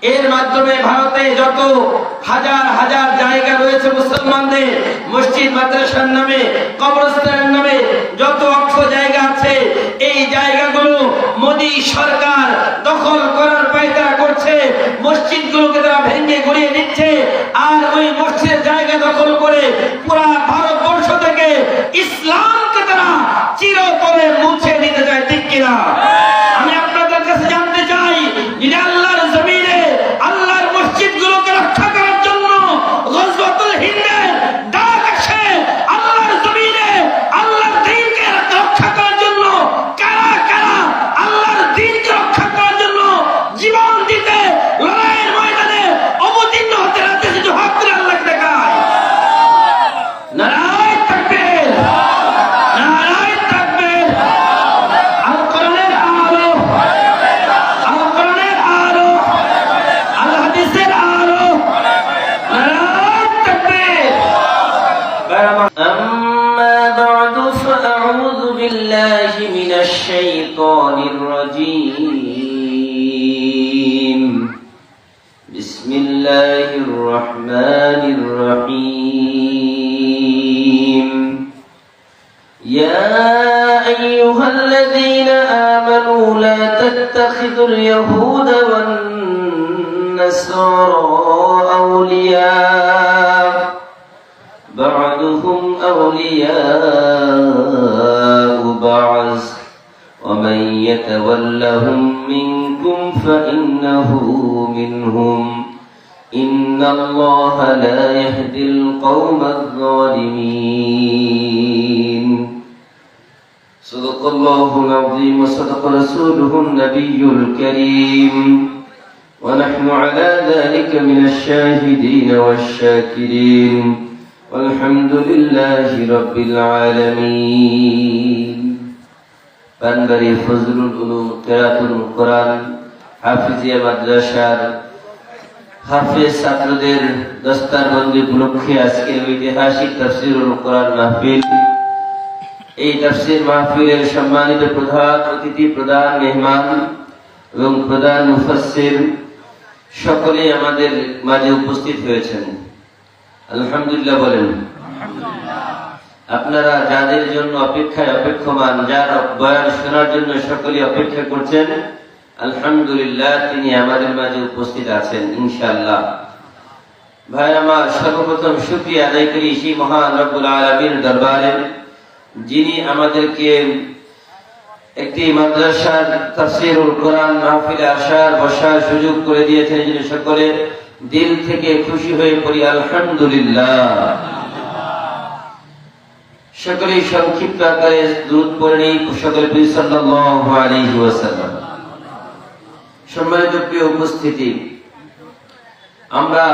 এর মাধ্যমে ভারতে যত হাজার হাজার জায়গা রয়েছে মুসলমানদের, মসজিদ মাদ্রাসার নামে, কবরস্থানের নামে যত অক্ষ জায়গা আছে, এই জায়গাগুলো মোদী সরকার দখল করার পায়তারা করছে। মসজিদগুলোকে তারা ভেঙে গড়িয়ে নিচ্ছে, আর ওই মসজিদের জায়গা দখল করে পুরা ভারতবর্ষ থেকে ইসলামকে তারা চিরতরে মুছে দিতে চায়, ঠিক কিনা? আমি আপনাদের কাছে জানতে চাই, যদি আল্লাহর জমিনে আল্লাহর মসজিদগুলোকে রক্ষা করার জন্য গজওয়াতুল হিন্দের ডাক আসে, আল্লাহর জমিনে আল্লাহর দ্বীনকে রক্ষা করার জন্য কারা কারা আল্লাহর দ্বীনকে রক্ষা করার জন্য জীবন দিতে লড়াইয়ের ময়দানে অবতীর্ণ হতে রাজি আছে, জোহার করে আল্লাহকে দেখায়। নারায়ে তাকবীর, নারায়ে তাকবীর। আল কোরআনের আলো, আল কোরআনের আলো, আল হাদিসের আলো, নারায়ে তাকবীর। আম্মা বা'দু ফাআউযু বিল্লাহি মিনাশ শাইতানির রাজীম। বিসমিল্লাহির রহমানির রহিম। يا أيها الذين آمنوا لا تتخذوا اليهود والنصارى أولياء بعضهم أولياء بعض ومن يتولهم منكم فإنه منهم إن الله لا يهدي القوم الظالمين صدق الله العظيم وصدق رسوله النبي الكريم ونحن على ذلك من الشاهدين والشاكرين والحمد لله رب العالمين পানবাড়ি ফজলুল উলুম কিরাতুল কোরআন হাফিজিয়া মাদ্রাসার হাফেজ ছাত্রদের দস্তারবন্দি উপলক্ষে আজকে ঐতিহাসিক তাফসীরুল কোরআন মাহফিল। এই তাফসীর মাহফিলের সম্মানিত প্রধান অতিথি, প্রধান মেহমান এবং প্রধান মুফাসসির সকলে আমাদের মাঝে উপস্থিত হয়েছেন। আলহামদুলিল্লাহ বলেন। আপনারা যাদের জন্য অপেক্ষায় অপেক্ষমান, যার বয়ান শোনার জন্য সকলে অপেক্ষা করছেন, আলহামদুলিল্লাহ তিনি আমাদের মাঝে উপস্থিত আছেন ইনশাআল্লাহ। ভাই আমার, সর্বপ্রথম শুকরিয়া আদায় করি সেই মহান রব্বুল আলামিনের দরবারে, যিনি আমাদেরকে একটি মাদ্রাসার তাফসীরুল কোরআন মাহফিলে আসার বসার সুযোগ করে দিয়েছেন। যিনি সকলে দিল থেকে খুশি হয়ে পড়ি আলহামদুলিল্লাহ। সকলেই সংক্ষিপ্ত আকারে দুরূদ পড়ে নেই সকলে সাল্লাল্লাহু আলাইহি ওয়াসাল্লাম। সম্মানিত প্রিয় উপস্থিতি, আমরা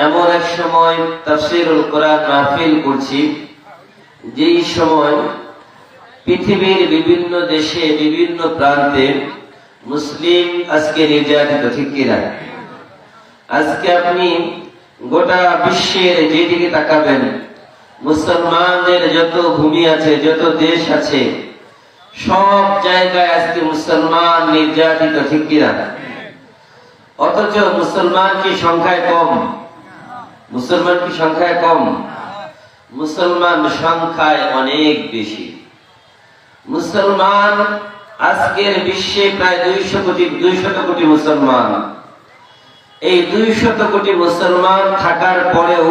এমন এক সময় তাফসীরুল কোরআন মাহফিল করছি, যেই সময় পৃথিবীর বিভিন্ন দেশে বিভিন্ন প্রান্তে মুসলিম আজকে নির্যাতিত, ঠিক কিনা? আজকে আপনি গোটা বিশ্বের যেদিকে তাকাবেন, মুসলমানদের যত ভূমি আছে, যত দেশ আছে, সব জায়গায় আজকে মুসলমান নির্যাতিত, ঠিক কিনা? অথচ মুসলমান কি সংখ্যায় কম? মুসলমান কি সংখ্যায় কম? মুসলমান সংখ্যায় অনেক বেশি। মুসলমান আজকের বিশ্বে প্রায় 200 কোটি মুসলমান। এই 200 কোটি মুসলমান থাকার পরেও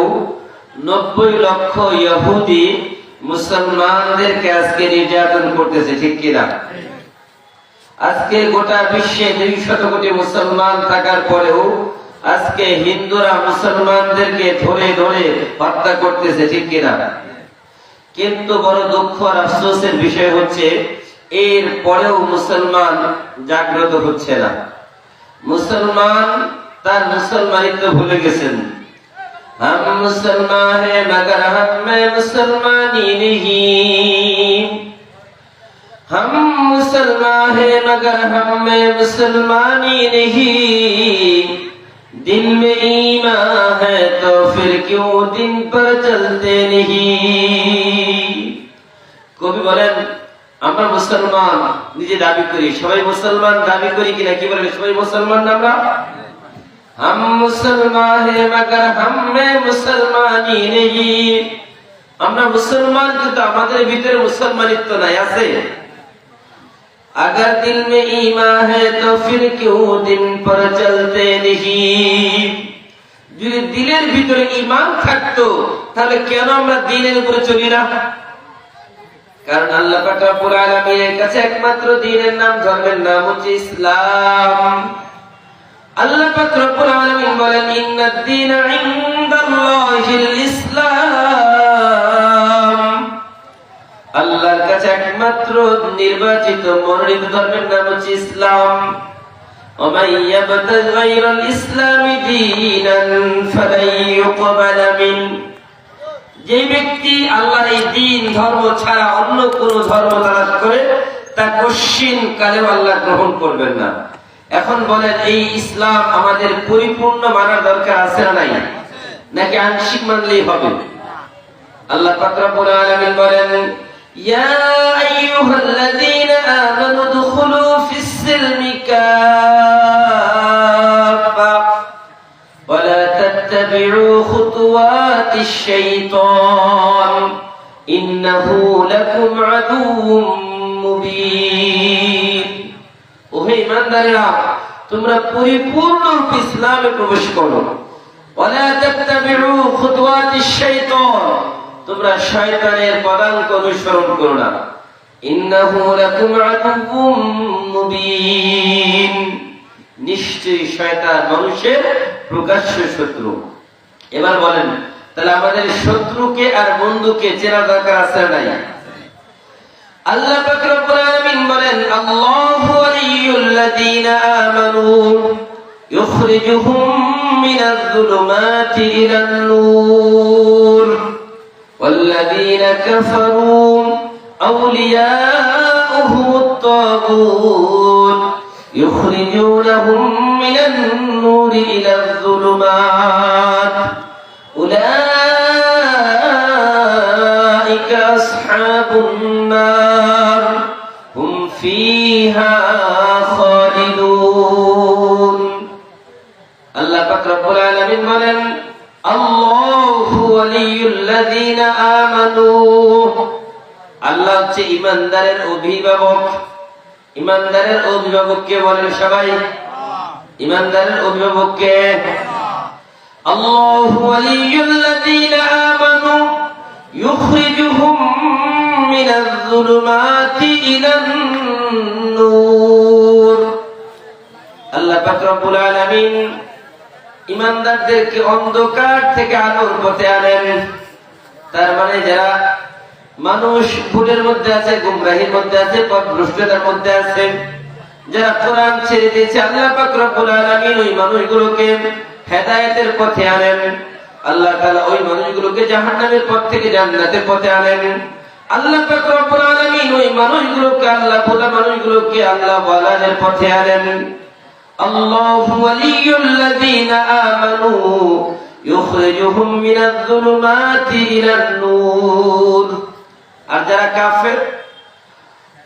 90 লক্ষ ইহুদি মুসলমানদেরকে আজকে নির্যাতন করতেছে, ঠিক কিনা? আজকে গোটা বিশ্বে 200 কোটি মুসলমান থাকার পরেও আজকে হিন্দুরা মুসলমানদেরকে ধরে ধরে হত্যা করতেছে, ঠিক কিনা? কিন্তু বড় দুঃখ আর আফসোসের বিষয় হচ্ছে, এর পরেও মুসলমান জাগ্রত হচ্ছে না। মুসলমান তার মুসলমানিত্ব ভুলে গেছেন। हम मुसलमान है मगर हम में मुसलमानी नहीं, हम मुसलमान है मगर हम में मुसलमानी नहीं, दिल में ईमान है तो फिर क्यों दिन पर चलते नहीं। কবি বলেন, আমরা মুসলমান নিজে দাবি করি, সবাই মুসলমান দাবি করি কিনা? কি বলেন, সবাই মুসলমান আমরা? हम मुसलमान हैं मगर हम में मुसलमानी नहीं। আমরা মুসলমান কিন্তু আমাদের ভিতরে মুসলমানিত্ব নাই আছে। अगर दिल में ईमान है तो फिर क्यों दिन पर चलते नहीं। যদি দিলের ভিতরে ঈমান থাকতো তাহলে কেন আমরা দ্বীনের উপরে চলি না? কারণ আল্লাহ পাক রব্বুল আলামিনের কাছে একমাত্র দ্বীনের নাম, ধর্মের নাম হচ্ছে ইসলাম। আল্লাহ পাক রব্বুল আলামিন বলেন ইন্নাদ দীনা ইনদাল্লাহিল ইসলাম। আল্লাহর কাছে একমাত্র নির্বাচিত মনোনীত ধর্মের নাম হচ্ছে ইসলাম। ومن يبتغ غير الإسلام دينا فلن يقبل منه। যে ব্যক্তি আল্লাহর এই দ্বীন ধর্ম ছাড়া অন্য কোন ধর্ম তালাশ করে তা কশিন কালেও আল্লাহ গ্রহণ করবেন না। এখন বলেন এই ইসলাম আমাদের পরিপূর্ণ মানার দরকার আছে না নাই, নাকি আংশিক মানলেই হবে? আল্লাহ পাক রব্বুল আলামিন বলেন ইয়া আইয়ুহাল্লাযীনা আমানু দুখুলু ফিস-সিলমি কাফা ওয়া লা তাত্তাবি'উ খুতুওয়াতিশ শাইতান ইন্নাহু লাকুম আদুউম মুবিন। ওহে ঈমানদারেরা, তোমরা পরিপূর্ণ ইসলামে প্রবেশ করো। ওয়া লা তাত্তাবি'উ খুতুওয়াতিশ শাইতান, তোমরা শয়তানের পদাঙ্ক অনুসরণ করো না। ইন্নাহু লাকুম আদুউম মুবিন, নিশ্চয়ই শয়তান মানুষের প্রকাশ্য শত্রু। এবার বলেন তাহলে আমাদের শত্রুকে আর বন্ধুকে চেনা দরকার আছে না নাই? আল্লাহ পাক রব্বুল আলামিন বলেন আল্লাহু ওয়ালিয়ুল্লাযীনা আমানু ইখরিজুহুম মিনায-যুলুমাতি ইলান-নূর ওয়াল্লাযীনা কাফারু আউলিয়াউহুমুত-তাগুত ইখরিজুনাহুম মিনান-নূরি ইলায-যুলুমাত উলাইকা আসহাবুন-নার হুম ফীহা খালিদুন। আল্লাহ পাক রব্বুল আলামিন বলেন আল্লাহু ওয়ালিয়ুল্লাযীনা আমানু, আল্লাহ হচ্ছে ঈমানদারের অভিভাবক। ঈমানদারের অভিভাবক কে বলেন সবাই? ঈমানদারের অভিভাবক কে? আল্লাহু ওয়ালিয়ুল্লাযীনা আমানু ইখরিজুহুম মিনায-যুলুমাতি ইলান-নূর। আল্লাহ পাক রব্বুল আলামিন ঈমানদারদেরকে অন্ধকার থেকে আলোর পথে আনেন। তার মানে যারা মানুষ ভুলের মধ্যে আছে, গুমরাহির মধ্যে আছে, পথভ্রষ্টতার মধ্যে আছে, যারা কোরআন ছেড়ে দিয়েছে, আল্লাহ পাক রব্বুল আলামিন ওই মানুষগুলোকে হেদায়েতের পথে আনেন। আল্লাহ তাআলা ওই মানুষগুলোকে জাহান্নামের পথ থেকে জান্নাতের পথে আনেন। আল্লাহ পাক রব্বুল আলামিন ওই মানুষগুলোকে আল্লাহ ভোলা মানুষগুলোকে আল্লাহ ওয়ালাদের পথে আনেন। আল্লাহু ওয়ালিয়ুল্লাযীনা আমানু ইখরিজুহুম মিনায-যুলুমাতি ইলান-নূর। আর যারা কাফের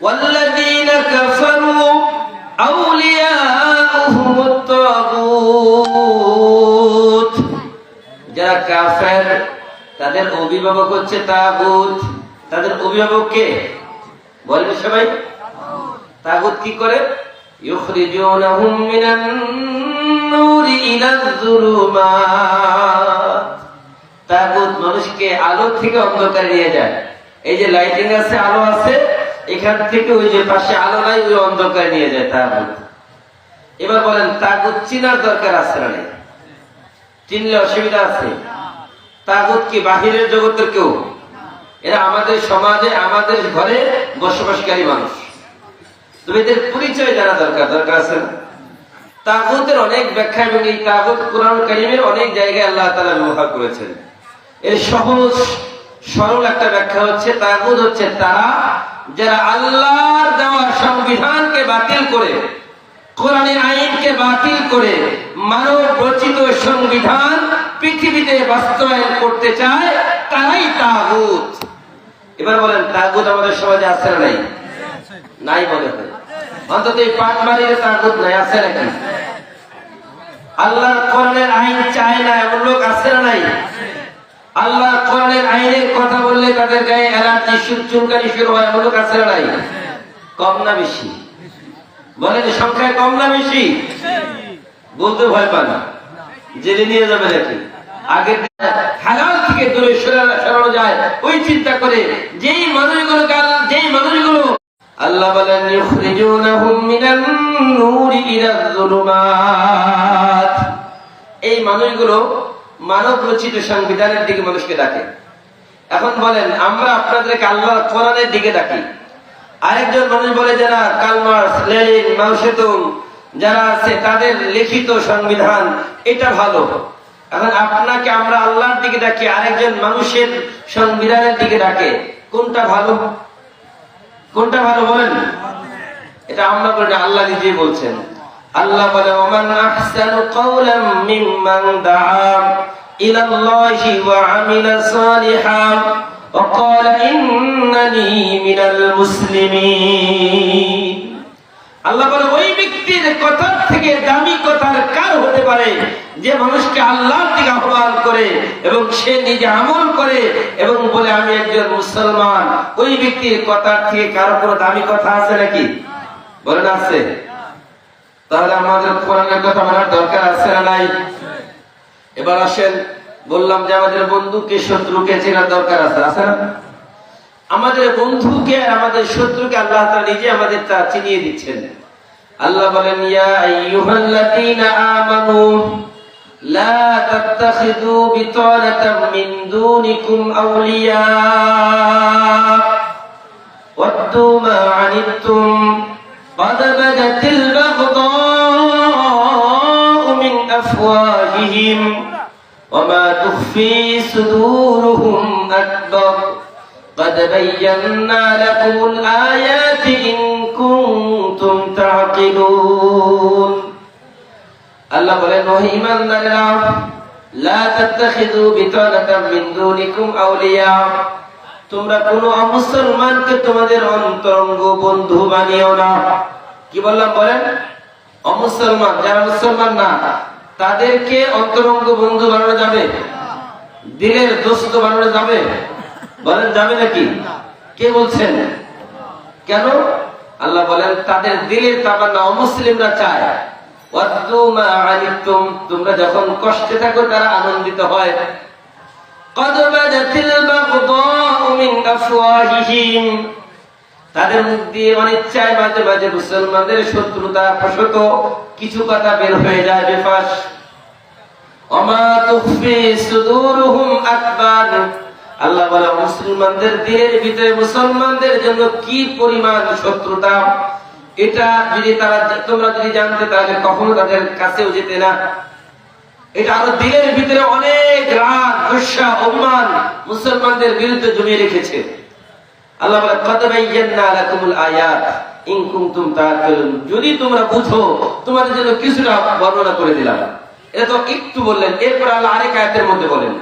ওয়াল্লাযীনা কাফারু আউলিয়াউহুমুত-তাগুত, যারা কাফের তাদের অভিভাবক হচ্ছে তাগুত। তাদের অভিভাবক কে বলেন সবাই? তাগুত কি করে? ইখরিজুনাহুম মিনান-নূরি ইলায-যুলুমাত। তাগুত মানুষকে আলো থেকে অন্ধকারে নিয়ে যায়। এই যে লাইটিং আছে, আলো আছে, এখান থেকে ওই যে পাশে আলো নাই, ওই অন্ধকারে নিয়ে যায় তাগুত। এবার বলেন তাগুত চিনার দরকার আছে না? চিনলে অসুবিধা আছে? তাগুত কি বাহিরের জগতের কেউ? এরা আমাদের সমাজে, আমাদের ঘরে বসবাসকারী মানুষ। তবে এদের পরিচয় জানা দরকার আছে না? তাগুতের অনেক ব্যাখ্যা এবং এই তাগুত কোরআন কারীমের অনেক জায়গায় আল্লাহ তাআলা ব্যবহার করেছেন। এর সহজ সরল একটা ব্যাখ্যা হচ্ছে তাগুত হচ্ছে তারা যারা আল্লাহর দেওয়া সংবিধানকে বাতিল করে, কোরআনের আইনকে বাতিল করে মানব রচিত সংবিধান পৃথিবীতে বাস্তবায়ন করতে চায়, তারাই তাগুত। এবার বলেন তাগুত আমাদের সমাজে আছে না নাই? নাই মনে হয়। অন্তত এই পাটবাড়ির তাগুত নাই, আছে নাকি? আল্লাহর কোরআনের আইন চায় না এমন লোক আছে না নাই? আল্লাহ কোরআনের আইনের কথা বললে তাদের গায়ে অ্যালার্জি চুলকানি শুরু হয় এমন লোক আছে না নাই? কম না বেশি? বলেন সংখ্যায় কম না বেশি? বলতে ভয় পান, জেলে নিয়ে যাবে নাকি? আগে হালাল থেকে দূরে সরানো যায় ওই চিন্তা করে যেই মানুষগুলো আল্লাহ বলেন ইউখরিজুনাহুম মিনান নূরি ইলাজ যুলুমাত, এই মানুষগুলো মানব রচিত সংবিধানের দিকে মানুষকে ডাকে। এখন বলেন আমরা আপনাদেরকে আল্লাহর কোরআনের দিকে ডাকি, আরেকজন মানুষ বলে যারা কার্ল মার্কস, লেনিন, মাও সেতুং যারা আছে তাদের লিখিত সংবিধান এটা ভালো। এখন আপনাকে আমরা আল্লাহর দিকে ডাকি, আরেকজন মানুষের সংবিধানের দিকে ডাকে, কোনটা ভালো? কোনটা ভালো বলেন? এটা আমরা বলি না, আল্লাহ নিজেই বলছেন। আল্লাহ বলে ওমান আহসানু কাওলাম মিম্মান দাআ ইলাল্লাহি ওয়া আমিলা সালিহান ওয়া ক্বালা ইন্নানি মিনাল মুসলিমিন। আল্লাহ বলে ওই ব্যক্তির কথা থেকে দামি কথা কার হতে পারে যে মানুষকে আল্লাহর দিকে আহ্বান করে এবং সে নিজে আমল করে এবং বলে আমি একজন মুসলমান। ওই ব্যক্তির কথা থেকে কারো কোনো দামি কথা আছে নাকি? বলেন আছে? তাহলে আমাদের কোরআনের কথা মানার দরকার আছে না নাই? এবার আসেন, বললাম যে আমাদের বন্ধুকে শত্রুকে চেনার দরকার আছে, আছে না? আমাদের বন্ধুকে আর আমাদের শত্রুকে আল্লাহ তাআলা নিজে আমাদের তা চিনিয়ে দিচ্ছেন। আল্লাহ বলেন ইয়া আইয়ুহাল্লাযীনা আমানু লা তাত্তাখিযু বিতানাতাম মিন দুনিকুম আউলিয়া ওয়াদ্দু মা আনিতুম قد بدت البغضاء من أفواههم وما تخفي صدورهم أكبر قد بينا لكم الآيات إن كنتم تعقلون الله বলেন ওহে ঈমানদারেরা লা তাত্তাখিযু বিতানাতাম মিন দুনিকুম আউলিয়া, তোমরা কোন অমুসলমানকে তোমাদের অন্তরঙ্গ বন্ধু বানিও না। কি বললাম বলেন? অমুসলমান যারা মুসলমান না তাদেরকে অন্তরঙ্গ বন্ধু বানানো যাবে? দিলের দোস্ত বানানো যাবে? বলেন যাবে নাকি? কে বলছেন? কেন? আল্লাহ বলেন তাদের দিলের তামান্না অমুসলিমরা চায়। ওয়াদ্দু মা আনিতুম, তোমরা যখন কষ্টে থাকো তারা আনন্দিত হয়। قد بدت البغضاء من أفواههم, তাদের মুখ দিয়ে অনিচ্ছায় মাঝে মাঝে মুসলমানদের শত্রুতা প্রসূত কিছু কথা বের হয়ে যায় বেফাস। ওমা তুখফি সুদুরুহুম আকবার, আল্লাহ বলে মুসলমানদের দিলের ভিতরে মুসলমানদের জন্য কি পরিমাণ শত্রুতা, এটা যদি তোমরা যদি জানতে তাহলে কখনো তাদের কাছেও যেতে না। এটা আরো দিলের ভিতরে অনেক রাগ, গুসা, অভিমান মুসলমানদের বিরুদ্ধে জমিয়ে রেখেছে। আল্লাহ বলে কদ বায়্যানা লাকুমুল আয়াত ইন কুনতুম তাআকিলুন, যদি তোমরা বুঝো তোমাদের জন্য কিছুটা বর্ণনা করে দিলাম। এটা তো একটু বললেন, এরপর আল্লাহ আরেক আয়াতের মধ্যে বলেন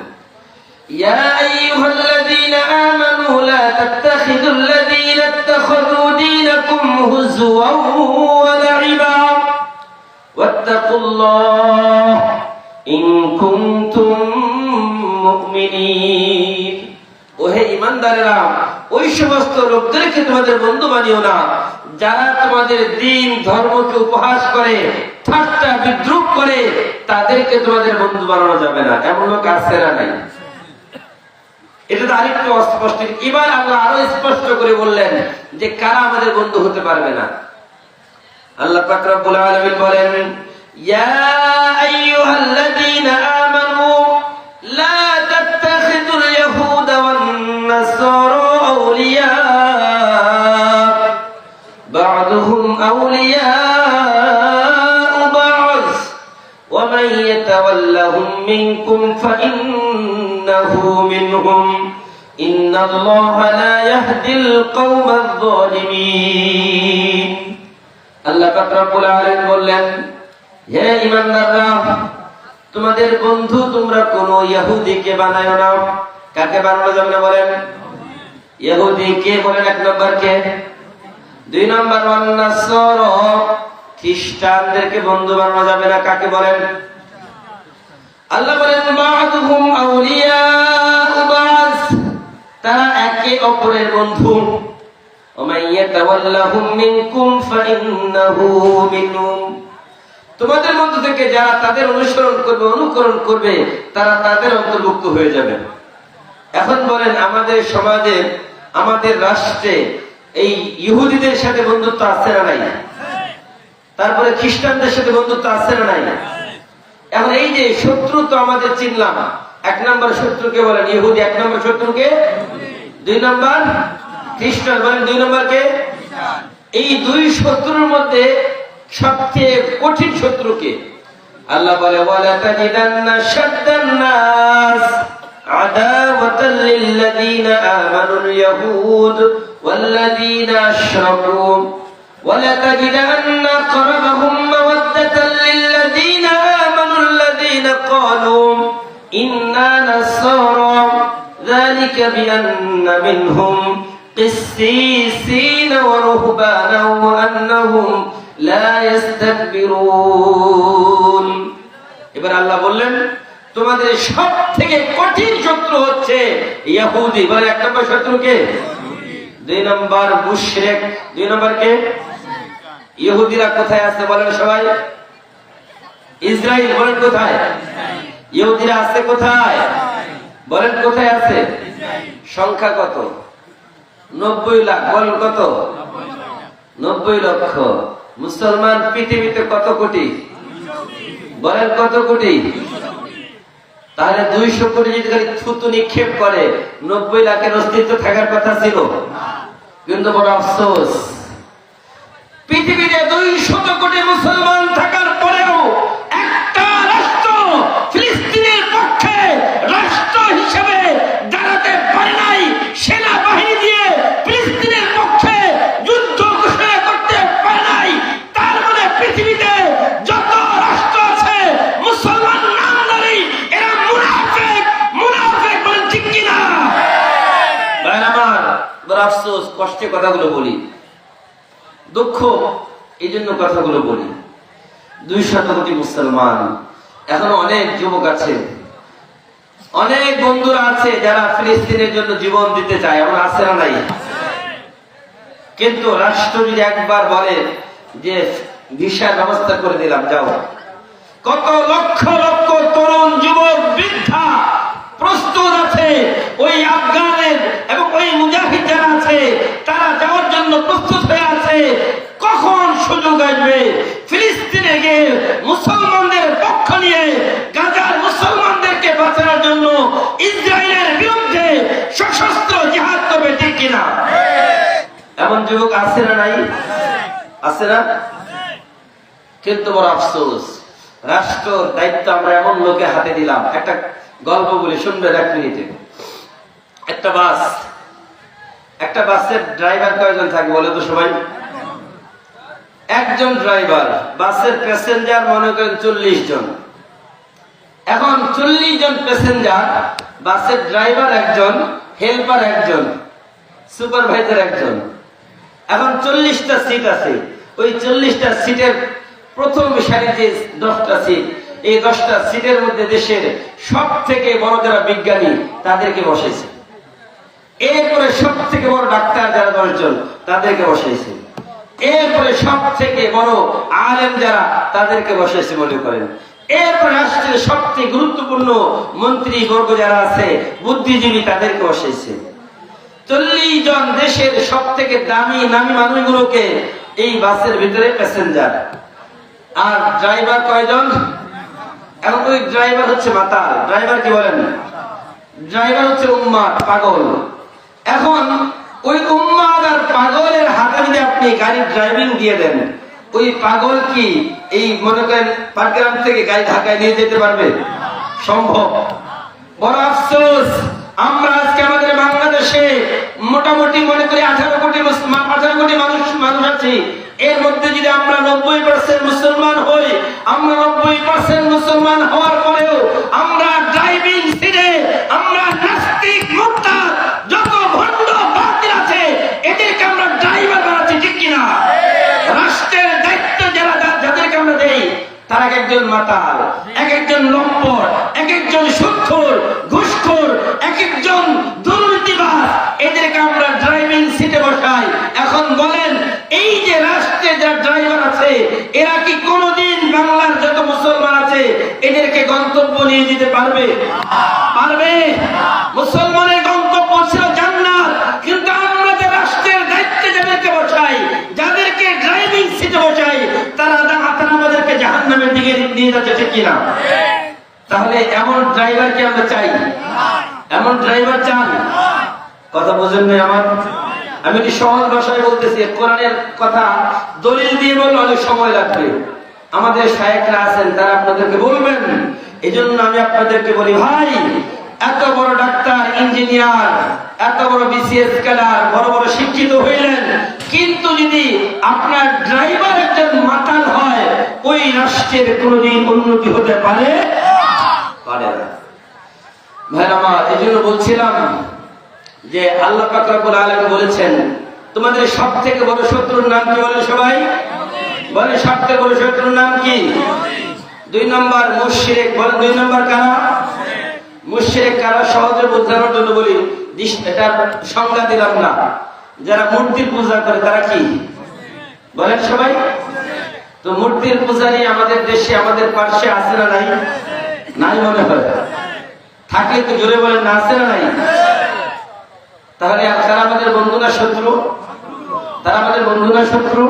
ইয়া আইয়ুহাল্লাযীনা আমানু লা তাত্তাখিযুল্লাযীনা ইত্তাখাযু দীনাকুম হুজওয়ান ওয়া লা'iবা ওয়াত্তাকুল্লাহ ইন কুনতুম মুমিনিন। ওহে ঈমানদারেরা, ওই সমস্ত লোকদেরকে তোমাদের বন্ধু বানিও না যারা তোমাদের দ্বীন ধর্মকে উপহাস করে, ঠাট্টা বিদ্রুপ করে, তাদেরকে তোমাদের বন্ধু বানানো যাবে না। এমন লোক আছে না নাই? এটা তো আরেকটু অস্পষ্ট। এবার আল্লাহ আরো স্পষ্ট করে বললেন যে কারা আমাদের বন্ধু হতে পারবে না। আল্লাহ পাক রব্বুল আলামিন বলেন ইয়া আইয়ুহাল্লাযীনা আমানু লা তাত্তাখিযুল ইয়াহুদা ওয়ান নাসারা আউলিয়া বা'দুহুম আউলিয়া বা'দ ওয়া মান ইয়াতাওয়াল্লাহুম মিনকুম ফাইন্নাহু মিনহুম ইন্নাল্লাহা লা ইয়াহদিল কওমায যালিমিন। আল্লাহ পাক রব্বুল আলামিন বললেন হে ঈমানদাররা, তোমাদের বন্ধু তোমরা কোন ইহুদিকে বানায়ো না। কাকে বানানো যাবে না বলেন? ইহুদি কে বলেন? এক নম্বর কে? দুই নম্বর ওয়ান নাসারা, খ্রিস্টানদেরকে বন্ধু বানানো যাবে না। কাকে বলেন? একে অপরের বন্ধু। তোমাদের মধ্য থেকে যারা তাদের অনুসরণ করবে, অনুকরণ করবে, তারা তাদের অন্তর্ভুক্ত হয়ে যাবে। এখন বলেন, আমাদের সমাজে, আমাদের রাষ্ট্রে এই ইহুদিদের সাথে বন্ধুত্ব আছে না নাই? তারপরে খ্রিস্টানদের সাথে বন্ধুত্ব আছে না নাই? এখন এই যে শত্রু তো আমাদের চিনলাম, এক নম্বর শত্রুকে বলেন ইহুদি, এক নম্বর শত্রুকে, দুই নম্বর খ্রিস্টান, বলেন দুই নম্বরকে। এই দুই শত্রুর মধ্যে সবচেয়ে কঠিন শত্রুকে আল্লাহ বলে, ওয়ালা তাজিদান্না শাদ্দান নাস আদাওয়াতাল লিল্লাযীনা আমানুল ইয়াহুদ ওয়াল্লাযীনা আশরাকু ওয়ালা তাজিদান্না আকরাবাহুম মাওয়াদ্দাতাল লিল্লাযীনা আমানুল লাযীনা ক্বালু ইন্না নাসারা যালিকা বিআন্না মিনহুম قسيسين ورهبانا وأنهم لا يستكبرون। এবার আল্লাহ বললেন, তোমাদের সব থেকে কঠিন শত্রু হচ্ছে ইহুদি। বলে এক নম্বর শত্রুকে, দুই নম্বর মুশরিক, দুই নম্বর কে? ইহুদিরা কোথায় আছে বলেন সবাই? ইসরায়েল। বলেন কোথায়? ইহুদিরা আছে কোথায় বলেন? কোথায় আছে? সংখ্যা কত? 90 লাখ। বলেন কত? 90 লক্ষ। মুসলমান পৃথিবীতে কত কোটি? বলেন কত কোটি? তাহলে 200 কোটি যদি থুতু নিক্ষেপ করে, 90 লাখের অস্তিত্ব থাকার কথা ছিল। কিন্তু বড় আফসোস, পৃথিবীতে 200 কোটি মুসলমান থাকার পরেও একটা রাষ্ট্র ফিলিস্তিনের পক্ষে রাষ্ট্র হিসেবে দাঁড়াতে পারে নাই। সেনাবাহিনী দিয়ে ফিলিস্তিনের পক্ষে যুদ্ধ ঘোষণা করতে পারে নাই। তার মানে পৃথিবীতে যত রাষ্ট্র আছে মুসলমান নামধারী, এরা মুনাফিক। মুনাফিক বলেন ঠিক কিনা? ভাই আমার বড় আফসোস, কষ্টে কথাগুলো বলি, দুঃখ এই জন্য কথাগুলো বলি। 200 কোটি মুসলমান, এখন অনেক যুবক আছে, অনেক বন্ধুরা আছে যারা ফিলিস্তিনের জন্য জীবন দিতে চায়, এমন আছে না নাই? কিন্তু রাষ্ট্র যদি একবার বলে যে ভিসার ব্যবস্থা করে দিলাম, যাও, কত লক্ষ লক্ষ তরুণ যুবক বৃদ্ধা প্রস্তুত আছে। ওই আফগানের এবং ওই মুজাহিদ যারা আছে তারা যাওয়ার জন্য প্রস্তুত হয়ে আছে। কখন সুযোগ আসবে ফিলিস্তিনে গিয়ে মুসলমানদের পক্ষ নিয়ে গাজার মুসলমানদেরকে বাঁচানোর জন্য ইসরায়েলের বিরুদ্ধে সশস্ত্র জিহাদ করবে, ঠিক কিনা? এমন যুবক আছে না নাই? আছে না? কিন্তু বড় আফসোস, রাষ্ট্র দায়িত্ব আমরা এমন লোকে হাতে দিলাম। একটা গল্প বলি, শুনবেন 1 মিনিটে। একটা বাসের ড্রাইভার কয়জন থাকে বলে তো সবাই? একজন ড্রাইভার, বাসের প্যাসেঞ্জার মনে করেন 40 জন। এখন 40 জন প্যাসেঞ্জার, বাসের ড্রাইভার একজন, হেল্পার একজন, সুপারভাইজার একজন। এখন 40টা সিট আছে। ওই 40টা সিটের প্রথম সারিতে 10টা সিট। এই 10টা সিটের মধ্যে দেশের সব থেকে বড় যারা বিজ্ঞানী তাদেরকে বসাইছে। এরপরে সব থেকে বড় ডাক্তার যারা 10 জন তাদেরকে বসাইছে। এরপরে সব থেকে বড় আলেম যারা তাদেরকে বসাইছে মনে করেন। এরপর রাষ্ট্রের সবচেয়ে গুরুত্বপূর্ণ মন্ত্রী বর্গ যারা আছে, বুদ্ধিজীবী, তাদেরকে বসাইছে। 40 জন দেশের সব থেকে দামি নামী মানুষগুলোকে এই বাসের ভিতরে প্যাসেঞ্জার। আর ড্রাইভার কয়জন? এখন ওই ড্রাইভার হচ্ছে মাতাল। ড্রাইভার কি বলেন? ড্রাইভার হচ্ছে উম্মাদ, পাগল। এখন ওই উম্মাদ আর পাগলের হাতে যদি আপনি গাড়ির ড্রাইভিং দিয়ে দেন, ওই পাগল কি এই মনে করেন পাটগ্রাম থেকে গাড়ি ঢাকায় নিয়ে যেতে পারবে? সম্ভব? বড় আফসোস, আমরা আজকে আমাদের বাংলাদেশে মোটামুটি মনে করি 18 কোটি মানুষ আছি। এর মধ্যে যদি আমরা 90% মুসলমান হই, আমরা 90% মুসলমান হওয়ার পরেও আমরা ড্রাইভিং সিটে আমরা নাস্তিক, মুরতাদ, যত ভণ্ড বাতিল আছে এদেরকে আমরা ড্রাইভার বানাচ্ছি, ঠিক কিনা? রাষ্ট্রের দায়িত্ব যাদেরকে আমরা দেই তারা একজন মাতাল, একজন লম্পট, একজন সুদখোর, ঘুষখোর, একজন দুর্নীতিবাজ। এদেরকে এরা কি কোনোদিন বাংলার যত মুসলমান আছে এদেরকে গন্তব্য নিয়ে যেতে পারবে? পারবে? মুসলমানের গন্তব্য ছিল জান্নাত, কিন্তু আমরা যে রাষ্ট্রের দায়িত্বে যাদেরকে বসাই, যাদেরকে ড্রাইভিং সিটে বসাই, তারা আমাদেরকে জাহান্নামের দিকে নিয়ে যাচ্ছে, ঠিক কিনা? তাহলে এমন ড্রাইভার কি আমরা চাই? এমন ড্রাইভার চান? কথা বোঝেন না আমার? আমি একটু সহজ ভাষায় বলতেছি, কোরআনের কথা দলিল দিয়ে বললে অনেক সময় লাগবে। আমাদের শায়েখরা আছেন, তারা আপনাদেরকে বলবেন। এই জন্য আমি আপনাদেরকে বলি, ভাই, এত বড় ডাক্তার, ইঞ্জিনিয়ার, এত বড় বিসিএস ক্যাডার, বড় বড় শিক্ষিত হইলেন, কিন্তু যদি আপনার ড্রাইভার একজন মাতাল হয়, ওই রাষ্ট্রের কোনোদিন উন্নতি হতে পারে পারে না। ভাই আমার, এই জন্য বলছিলাম যে আল্লাহ পাক রব্বুল আলামিন বলেছেন, তোমাদের সবথেকে বড় শত্রুর নাম কি? বলে সবাই বলে, সবথেকে বড় শত্রুর নাম কি? 2 নম্বর মুশরিক। বলেন 2 নম্বর কারা? মুশরিক কারা? সহজে বোঝানোর জন্য বলি, এটার সংজ্ঞা দিলাম না। যারা মূর্তির পূজা করে তারা কি? বলেন সবাই। তো মূর্তির পূজারি আমাদের দেশে, আমাদের পাশে আছে না নাই? নাই মনে হয়। থাকলে তো জোরে বলেন না, আছে না নাই? তাহলে তারা আমাদের বন্ধু না শত্রু? তারা আমাদের বন্ধু না শত্রু?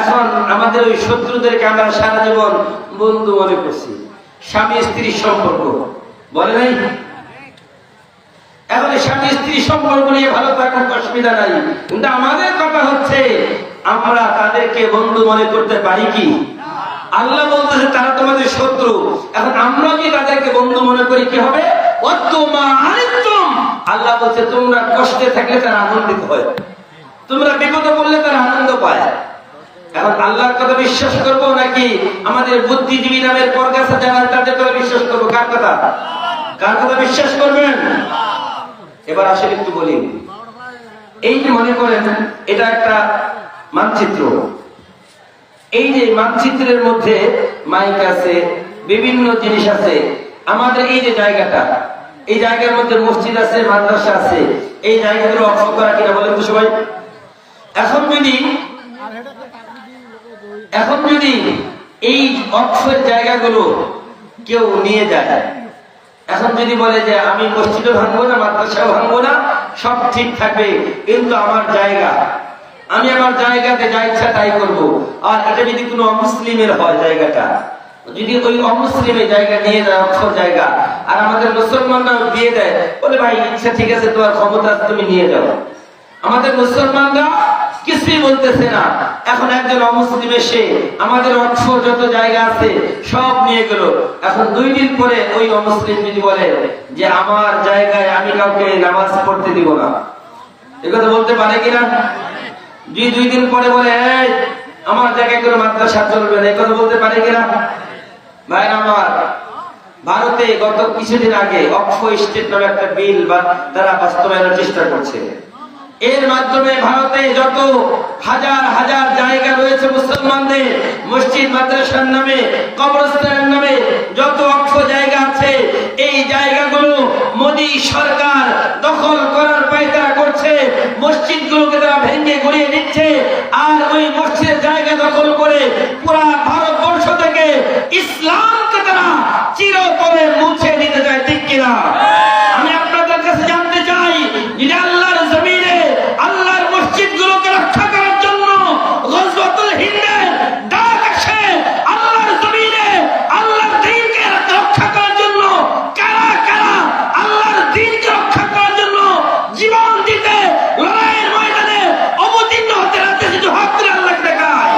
এখন আমাদের ওই শত্রুদেরকে আমরা সারা জীবন বন্ধু মনে করছি, স্বামী স্ত্রীর সম্পর্ক, বলে নাই? এখন স্বামী স্ত্রীর সম্পর্ক নিয়ে ভালো থাকুক, অসুবিধা নাই, কিন্তু আমাদের কথা হচ্ছে আমরা তাদেরকে বন্ধু মনে করতে পারি কি? আল্লাহ বলতেছে তারা তোমাদের শত্রু। এখন আমরা যদি তাদেরকে বন্ধু মনে করি, কি হবে? আল্লাহ বলছে তোমরা কষ্টে থাকলে তারা আনন্দিত হয়, তোমরা বিপদে পড়লে তারা আনন্দ পায়। এখন আল্লাহর কথা বিশ্বাস করবো নাকি আমাদের বুদ্ধিজীবী নামের পরগাছা যারা তাদের কথা বিশ্বাস করবো? কার কথা? কার কথা বিশ্বাস করবেন? এবার আসলে একটু বলি, এই যে মনে করেন এটা একটা মানচিত্র, এই যে মানচিত্রের মধ্যে মাইক আছে, বিভিন্ন জিনিস আছে। আমাদের এই যে জায়গাটা, এই জায়গার মধ্যে মসজিদ আছে, মাদ্রাসা আছে, এই জায়গাগুলো অক্ষ করা কিনা বলেন তো সবাই? এখন যদি এই অক্ষের জায়গাগুলো কেউ নিয়ে যায়, এখন যদি বলে যে আমি মসজিদও ভাঙবো না, মাদ্রাসাও ভাঙবো না, সব ঠিক থাকবে, কিন্তু আমার জায়গা, আমি আমার জায়গাতে যা ইচ্ছা তাই করবো, আর এটা যদি কোনো অমুসলিমের হয়, জায়গাটা যদি ওই অমুসলিমের জায়গা নিয়ে যায়, অক্ষর জায়গা, আর আমাদের মুসলমানরা দিয়ে দেয়, বলে ভাই ইচ্ছা ঠিক আছে, তোমার ক্ষমতা তুমি নিয়ে যাও। আমাদের মুসলমানরা কিছুই বলতেছে না। এখন একজন অমুসলিম এসে আমাদের অক্ষর যত জায়গা আছে সব নিয়ে গেল। এখন 2 দিন পরে ওই অমুসলিম যদি বলে যে আমার জায়গায় আমি কাউকে নামাজ পড়তে দিব না, একথা বলতে পারে কিনা? 2 দিন পরে বলে এই আমার জায়গায় কোনো মাদ্রাসা চলবে না, একথা বলতে পারে কিনা? ভাই আমার, ভারতে গত কিছুদিন আগে অক্ষয় স্টেট নামে একটা বিল বা তারা বাস্তবায়নের চেষ্টা করছে। এর মাধ্যমে ভারতে যত হাজার হাজার জায়গা রয়েছে মুসলমানদের, মসজিদ মাদ্রাসার নামে, কবরস্থানের নামে যত অক্ষ জায়গা আছে, এই জায়গাগুলো মোদী সরকার দখল করার পায়তারা করছে। মসজিদগুলোকে তারা ভেঙে গড়িয়ে দিচ্ছে, আর ওই মসজিদের জায়গা দখল করে পুরা ভারতবর্ষ থেকে ইসলামকে তারা চিরতরে মুছে দিতে চায়, ঠিক কিনা? আমি আপনাদের কাছে জানতে চাই, যদি আল্লাহর জমিনে আল্লাহর মসজিদগুলোকে রক্ষা করার জন্য গজওয়াতুল হিন্দের ডাক আসে, আল্লাহর জমিনে আল্লাহর দ্বীনকে রক্ষা করার জন্য কারা কারা আল্লাহর দ্বীনকে রক্ষা করার জন্য জীবন দিতে, লড়াইয়ের ময়দানে অবতীর্ণ হতে রাতে শুধু হাত তুলে আল্লাহকে দেখায়।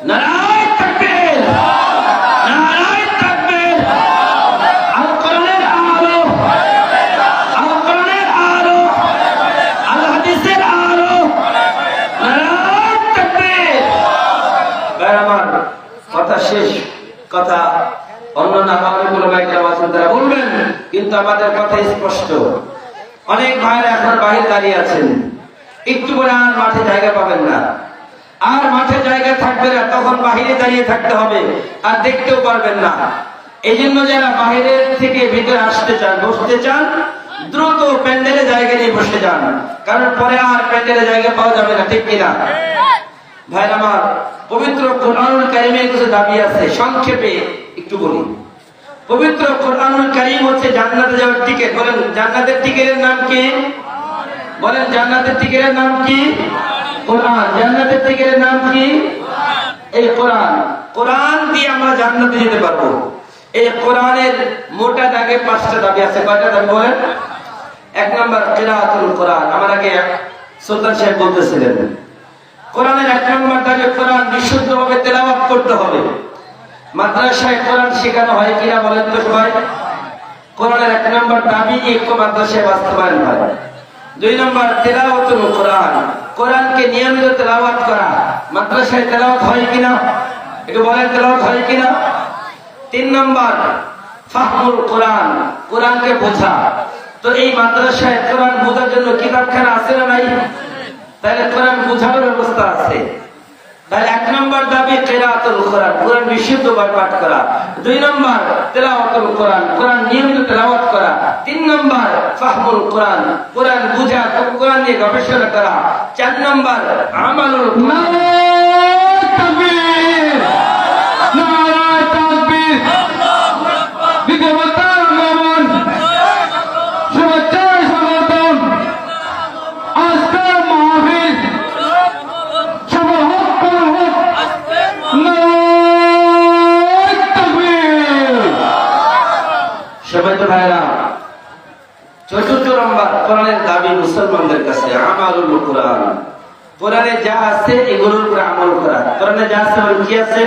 নারায়ে তাকবীর, নারায়ে তাকবীর। আল কোরআনের আলো, আল কোরআনের আলো, আল হাদিসের আলো, নারায়ে তাকবীর। ভাই আমার, কথা শেষ। কথা অন্য না আমাদের কোনো ভাইরা আছেন তারা বলবেন, কিন্তু আমাদের কথা স্পষ্ট। অনেক ভাইরা এখন বাইরে দাঁড়িয়ে আছেন, একটু করে আর মাঠে জায়গা পাবেন না, আর মাঠে জায়গা থাকবে না, তখন বাহিরে দাঁড়িয়ে থাকতে হবে, আর দেখতেও পারবেন না। এই জন্য যারা বাহিরের থেকে ভিতরে আসতে চান, বসতে চান, দ্রুত প্যান্ডেলে জায়গা নিয়ে বসে যান, কারণ পরে আর প্যান্ডেলে জায়গা পাওয়া যাবে না, ঠিক কিনা? ভাই আমার, পবিত্র কোরআনুল কারীমের কিছু দাবি আছে, সংক্ষেপে একটু বলি। পবিত্র কোরআনুল কারীম হচ্ছে জান্নাতে যাওয়ার টিকিট। বলেন জান্নাতের টিকিটের নাম কি? বলেন জান্নাতের টিকিটের নাম কি? কোরআন। জান্নাতের টিকিটের নাম কি? এই কোরআন। কোরআন দিয়ে আমরা জান্নাতে যেতে পারবো। এই কোরআনের মোটা দাগে 5টা দাবি আছে। কয়টা দাবি বলেন? 1 নম্বর কিরাআতুল কোরআন। আমার আগে সুলতান সাহেব বলতেছিলেন, কোরআনের 1 নম্বর দাবি কোরআন বিশুদ্ধভাবে তেলাওয়াত করতে হবে। মাদ্রাসায় কোরআন শেখানো হয় কিনা বলেন তো সবাই? কোরআনের 1 নম্বর দাবি একটু মাদ্রাসায় বাস্তবায়ন হয়। 2 নম্বর তেলাওয়াতুল কোরআন, কোরআনকে নিয়মিত তেলাওয়াত করা। মাদ্রাসায় তেলাওয়াত হয় কিনা একটু বলেন, তেলাওয়াত হয় কিনা? 3 নম্বর ফাহমুল কোরআন, কোরআনকে বোঝা। তো এই মাদ্রাসায় কোরআন বোঝার জন্য কিতাবখানা আছে না নাই? তাহলে কোরআন বোঝার ব্যবস্থা আছে। তাহলে 1 নম্বর দাবি কিরাআতুল কোরআন, কোরআন বিশুদ্ধভাবে পাঠ করা। 2 নম্বর তেলাওয়াতুল কোরআন, কোরআন নিয়মিত তেলাওয়াত করা। 3 নম্বর ফাহমুল কোরআন, কোরআন বোঝা, কোরআন নিয়ে গবেষণা করা। 4 নম্বর আমালুল কোরআন। তাকবীর, নারায়ে তাকবীর, আল্লাহু আকবার। বিগবতার নমন, শুভেচ্ছা স্বাগতম। আজকের মাহফিল সফল হোক, কবুল হোক। নারায়ে তাকবীর। সবাই তো ভাইরা, 4 নম্বর কোরআনের দাবি মুসলমানদের কাছে আমালুল কোরআন। কোরআনে যা আছে এগুলোর উপরে আমল করা। কোরআনে যা আছে কি আছে?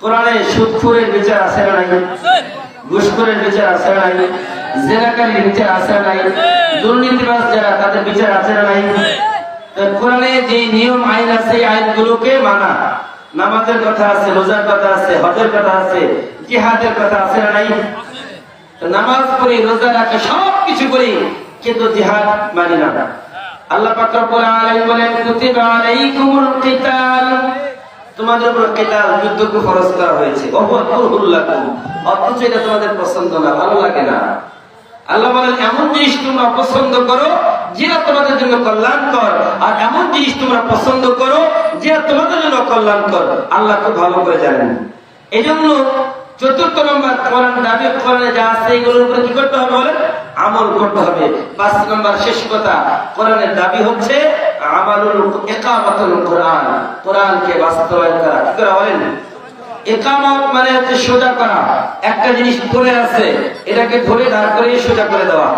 কোরআনে সুদখোরের বিচার আছে না নাই? ঘুষখোরের বিচার আছে না নাই? জেনাকারীর বিচার আছে না নাই? দুর্নীতিবাজ যারা তাদের বিচার আছে না নাই? কোরআনে যে নিয়ম আইন আছে এই আইনগুলোকে মানা। নামাজের কথা আছে, রোজার কথা আছে, হজের কথা আছে, জিহাদের কথা আছে না নাই? নামাজ পড়ি, রোজা রাখি, সবকিছু করি, কিন্তু জিহাদ মানি না। আল্লাহ পাক রব্বুল আলামিন বলেন কুতিবা আলাইকুমুল কিতাল, তোমাদের উপর কিতাল, যুদ্ধকে ফরজ করা হয়েছে। ওয়াহুল লাকুম, অথচ এটা তোমাদের পছন্দ না, ভালো লাগে না। আল্লাহ বলেন এমন জিনিস তোমরা অপছন্দ করো যেটা তোমাদের জন্য কল্যাণকর, আর এমন জিনিস তোমরা পছন্দ করো যেটা তোমাদের জন্য কল্যাণকর। আল্লাহ খুব ভালো করে জানেন। এজন্য 4 নম্বর কোরআন দাবি, কোরআনে যা আছে এগুলোর উপরে কি করতে হবে বলেন? আমল করতে হবে। 5 নম্বর শেষ কথা, কোরআনের দাবি হচ্ছে আমালুল ইকামাতুল কোরআন, কোরআনকে বাস্তবায়ন করা। কি করে বলেন? ইকামত মানে হচ্ছে সোজা করা। একটা জিনিস পড়ে আছে, এটাকে ধরে দাঁড় করে সোজা করে দেওয়া।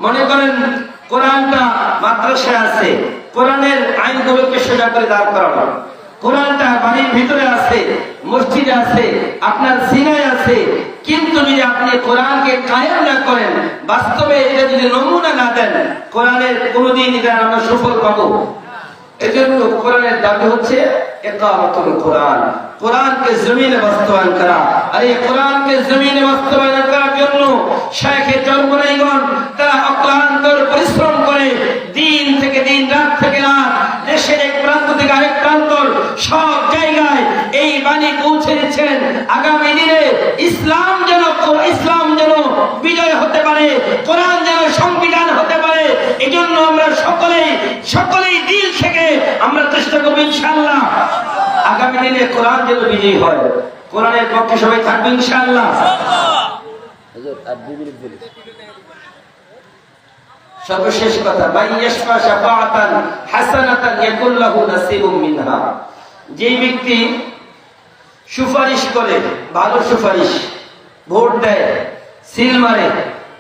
মনে করেন কোরআনটা মাদ্রাসায় আছে, কোরআনের আইনগুলোকে সোজা করে দাঁড় করানো। কোরআনটা বাড়ির ভিতরে আছে, মসজিদে আছে, আপনার সিনায় আছে, কিন্তু যদি আপনি কোরআনকে কায়েম না করেন, বাস্তবে এটা যদি নমুনা না দেন, কোরআনের কোনোদিন এটা আমরা সফল পাবো। এজন্য কোরআনের দাবি হচ্ছে ইকামাতুল কোরআন, কোরআনকে জমিনে বাস্তবায়ন করা। আর এই কোরআনকে জমিনে বাস্তবায়ন করার জন্য শায়খে চরমনাইগণ তারা অক্লান্ত পরিশ্রম করে দিন থেকে দিন, রাত থেকে রাত, দেশের এক প্রান্ত থেকে আরেক প্রান্ত, সব জায়গায় এই বাণী পৌঁছে দিচ্ছেন। আগামী দিনে ইসলাম যেন বিজয় হতে পারে, কোরআন যেন সংবিধান হতে পারে। এই জন্য আমরা সকলেই দিল থেকে আমরা চেষ্টা করবো ইনশাআল্লাহ আগামী দিনে কোরআন যেন বিজয়ী হয়। কোরআনের পক্ষে সবাই থাকবে ইনশাআল্লাহ। সর্বশেষ কথা, বাইয়াশফা শাফাআতান হাসানাতান ইয়াকুল লাহু নাসিবুম মিনহা, যে ব্যক্তি সুপারিশ করে, ভালো সুপারিশ, ভোট দেয়, সিল মারে,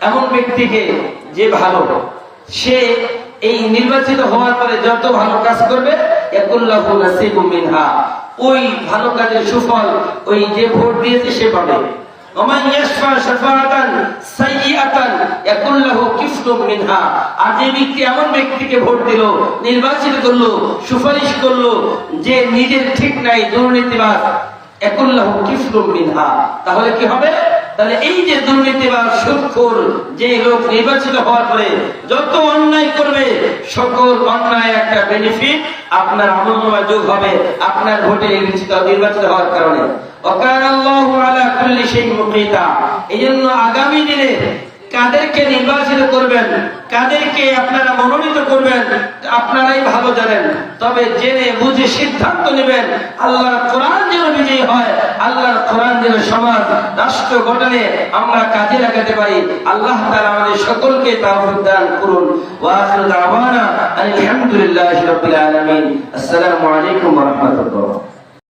এমন ব্যক্তিকে যে ভালো, সে এই নির্বাচিত হওয়ার পরে যত ভালো কাজ করবে ইয়াকুল লাহু নাসিবুম মিনহা, ওই ভালো কাজের সুফল ওই যে ভোট দিয়েছে সে পাবে। ওমান ইয়াশফা শাফাআতান সাইয়্যাতান ইয়াকুল লাহু কিফলুম মিনহা, আর যে ব্যক্তি এমন ব্যক্তিকে ভোট দিল, নির্বাচিত করলো, সুপারিশ করলো যে নিজের ঠিক নাই, দুর্নীতিবাজ, ইয়াকুল লাহু কিফলুম মিনহা, তাহলে কি হবে? তাহলে এই যে দুর্নীতিবাজ, সুদখোর যে লোক নির্বাচিত হওয়ার পরে যত অন্যায় করবে, সকল অন্যায় একটা বেনিফিট আপনার আমলনামায় যোগ হবে আপনার ভোটে নির্বাচিত হওয়ার কারণে। ওয়াকানাল্লাহু আলা কুল্লি শাইইন মুকিতা। এইজন্য আগামী দিনে কাদেরকে নির্বাচিত করবেন, কাদেরকে আপনারা মনোনীত করবেন আপনারাই ভালো জানেন, তবে জেনে বুঝে সিদ্ধান্ত নেবেন আল্লাহর কোরআন যেন বিজয়ী হয়, আল্লাহর কোরআন যেন সমাজ রাষ্ট্র গঠনে আমরা কাজে লাগাতে পারি। আল্লাহ তাআলা আমাদের সকলকে তাওফীক দান করুন। ওয়া আখিরু দাওয়ানা আলহামদুলিল্লাহি রাব্বিল আলামিন। আসসালামু আলাইকুম ওয়া রাহমাতুল্লাহ।